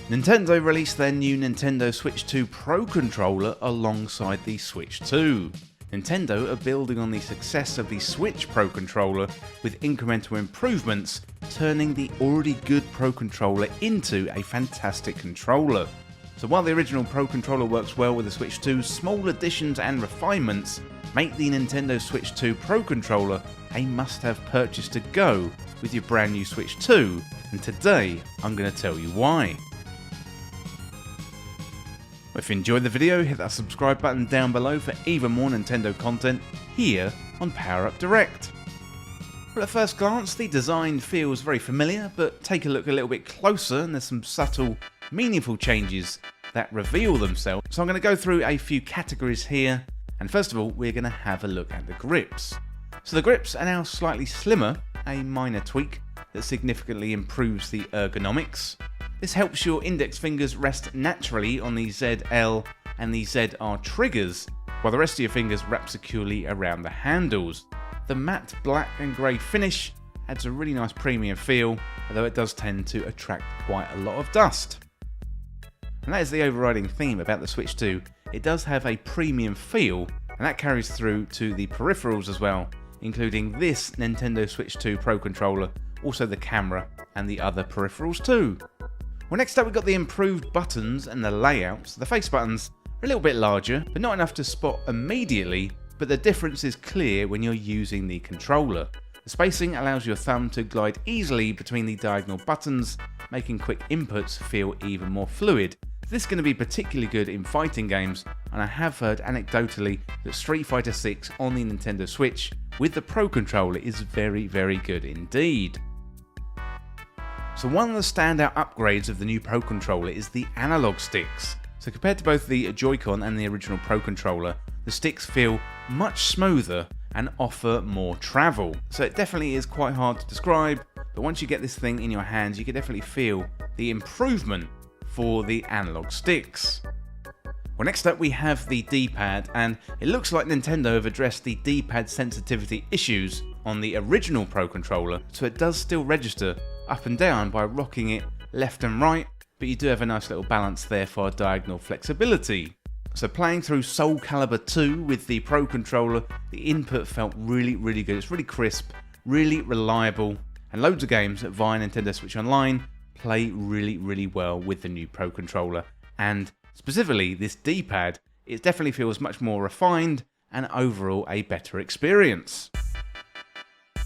Nintendo released their new Nintendo Switch 2 Pro controller alongside the Switch 2. Nintendo are building on the success of the Switch Pro controller with incremental improvements, turning the already good Pro controller into a fantastic controller. So while the original Pro controller works well with the Switch 2, small additions and refinements make the Nintendo Switch 2 Pro controller a must-have purchase to go with your brand new Switch 2, and today I'm going to tell you why. If you enjoyed the video, hit that subscribe button down below for even more Nintendo content here on Power Up Direct. Well, at first glance, the design feels very familiar, but take a look a little bit closer and there's some subtle, meaningful changes that reveal themselves. So I'm going to go through a few categories here, and first of all, we're going to have a look at the grips. So the grips are now slightly slimmer, a minor tweak that significantly improves the ergonomics. This helps your index fingers rest naturally on the ZL and the ZR triggers, while the rest of your fingers wrap securely around the handles. The matte black and grey finish adds a really nice premium feel, although it does tend to attract quite a lot of dust. And that is the overriding theme about the Switch 2. It does have a premium feel, and that carries through to the peripherals as well, including this Nintendo Switch 2 Pro controller, also the camera and the other peripherals too. Well, next up we've got the improved buttons and the layouts. The face buttons are a little bit larger, but not enough to spot immediately, but the difference is clear when you're using the controller. The spacing allows your thumb to glide easily between the diagonal buttons, making quick inputs feel even more fluid. This is going to be particularly good in fighting games, and I have heard anecdotally that Street Fighter 6 on the Nintendo Switch with the Pro controller is very, very good indeed. So one of the standout upgrades of the new Pro controller is the analog sticks. So compared to both the Joy-Con and the original Pro controller, the sticks feel much smoother and offer more travel. So it definitely is quite hard to describe, but once you get this thing in your hands, you can definitely feel the improvement for the analog sticks. Well, next up we have the D-pad, and it looks like Nintendo have addressed the D-pad sensitivity issues on the original Pro controller, so it does still register up and down by rocking it left and right, but you do have a nice little balance there for diagonal flexibility. So playing through Soul Calibur 2 with the Pro controller, the input felt really, really good. It's really crisp, really reliable, and loads of games via Nintendo Switch Online play really, really well with the new Pro controller, and specifically this D-pad, it definitely feels much more refined and overall a better experience.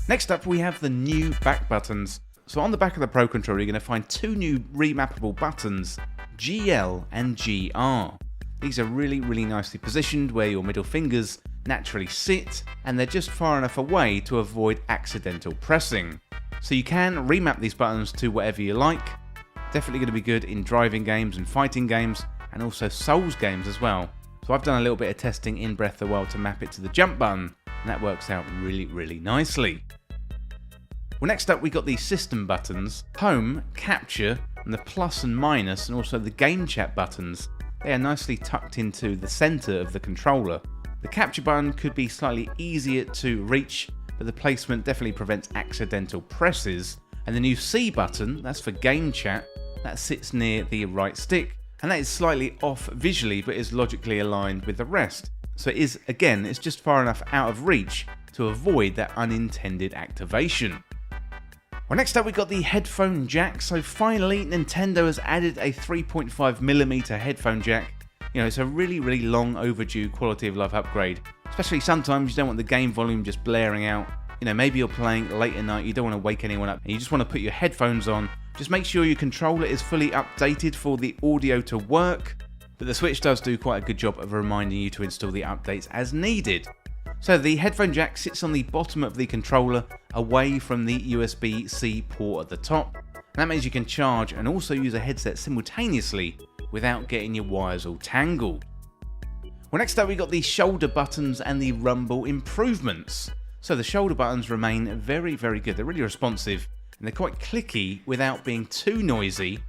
Next up we have the new back buttons. So on the back of the Pro controller you're going to find two new remappable buttons, GL and GR. These are really, really nicely positioned where your middle fingers naturally sit, and they're just far enough away to avoid accidental pressing. So you can remap these buttons to whatever you like. Definitely going to be good in driving games and fighting games, and also Souls games as well. So I've done a little bit of testing in Breath of the Wild to map it to the jump button, and that works out really, really nicely. Well, next up we got the system buttons, home, capture, and the plus and minus, and also the game chat buttons. They are nicely tucked into the centre of the controller. The capture button could be slightly easier to reach, but the placement definitely prevents accidental presses. And the new C button, that's for game chat, that sits near the right stick, and that is slightly off visually but is logically aligned with the rest. So it is, again, it's just far enough out of reach to avoid that unintended activation. Well, next up we got the headphone jack. So finally Nintendo has added a 3.5mm headphone jack. You know, it's a really, really long overdue quality of life upgrade, especially sometimes you don't want the game volume just blaring out. You know, maybe you're playing late at night, you don't want to wake anyone up, and you just want to put your headphones on. Just make sure your controller is fully updated for the audio to work, but the Switch does do quite a good job of reminding you to install the updates as needed. So the headphone jack sits on the bottom of the controller, away from the USB-C port at the top. And that means you can charge and also use a headset simultaneously without getting your wires all tangled. Well, next up we got the shoulder buttons and the rumble improvements. So the shoulder buttons remain very, very good. They're really responsive and they're quite clicky without being too noisy,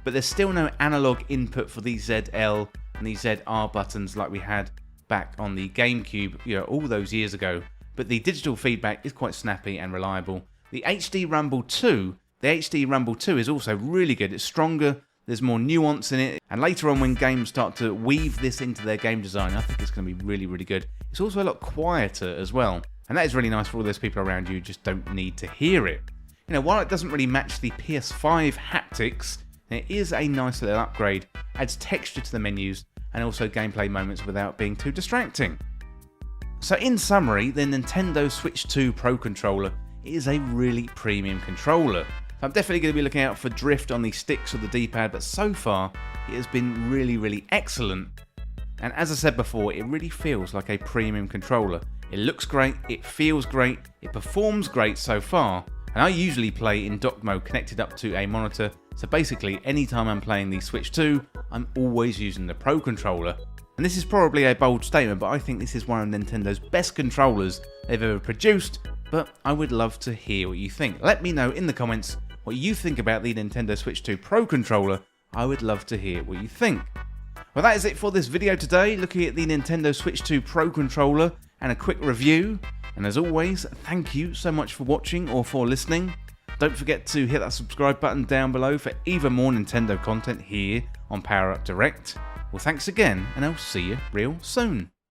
but there's still no analog input for the ZL and the ZR buttons like we had back on the GameCube, you know, all those years ago. But the digital feedback is quite snappy and reliable. The HD Rumble 2 is also really good. It's stronger there's more nuance in it, and later on when games start to weave this into their game design, I think it's going to be really, really good. It's also a lot quieter as well, and that is really nice for all those people around you who just don't need to hear it. You know, while it doesn't really match the PS5 haptics, it is a nice little upgrade, adds texture to the menus, and also gameplay moments without being too distracting. So in summary, the Nintendo Switch 2 Pro Controller is a really premium controller. I'm definitely going to be looking out for drift on the sticks or the D-pad, but so far it has been really, really excellent. And as I said before, it really feels like a premium controller. It looks great, it feels great, it performs great so far, and I usually play in dock mode connected up to a monitor, so basically anytime I'm playing the Switch 2, I'm always using the Pro Controller. And this is probably a bold statement, but I think this is one of Nintendo's best controllers they've ever produced, but I would love to hear what you think. Let me know in the comments what you think about the Nintendo Switch 2 Pro Controller. I would love to hear what you think. Well, that is it for this video today, looking at the Nintendo Switch 2 Pro Controller and a quick review. And as always, thank you so much for watching or for listening. Don't forget to hit that subscribe button down below for even more Nintendo content here on Power Up Direct. Well, thanks again, and I'll see you real soon.